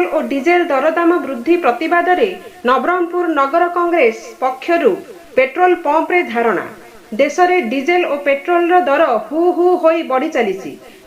और डीजेल दरदाम वृद्धि प्रतिवाद नवरंगपुर नगर कांग्रेस पक्षरु पेट्रोल पंप रे धारणा। देश में डीजेल और पेट्रोल दर हु हु होई बढ़ी चली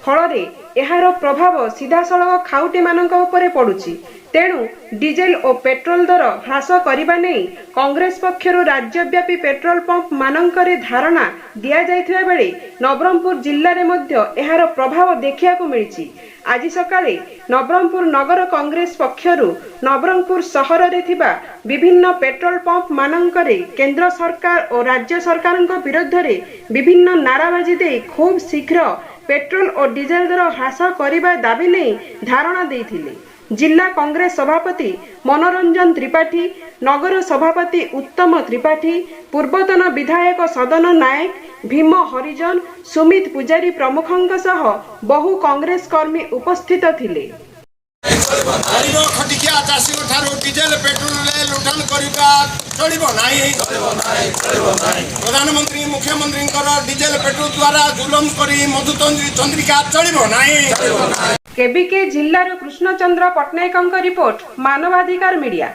फल यार प्रभाव सीधासलख खाउटी मानक उपरे पड़ुछि। तेणु डीजेल और पेट्रोल दर ह्रास करने नहीं कांग्रेस पक्षरु राज्यव्यापी पेट्रोल पंप मानकरे धारणा दिया जाइथिबा बेले नवरंगपुर जिल्ला रे मध्य यार प्रभाव देखिया को मिली। आज सकाळे नवरंगपुर नगर कांग्रेस पक्षरु नवरंगपुर सहर रे थिबा विभिन्न पेट्रोल पंप मानकरे केंद्र सरकार और राज्य सरकार विरुद्ध रे विभिन्न नाराबाजी दे खूब शीघ्र पेट्रोल और डीजेल दर ह्रास करने दाबी नहीं धारणा देथिले। जिला कांग्रेस सभापति मनोरंजन त्रिपाठी, नगर सभापति उत्तम त्रिपाठी, पूर्वतन विधायक सदन नायक, भीम हरिजन, सुमित पुजारी प्रमुखों सह बहु कांग्रेस कर्मी उपस्थित थिले। प्रधानमंत्री मुख्यमंत्री डीजेल पेट्रोल द्वारा जुलम करी मधुचंद्रिका चलिबो नाही। केबीके जिल्लार कृष्णचंद्र पट्टनायक रिपोर्ट मानवाधिकार मीडिया।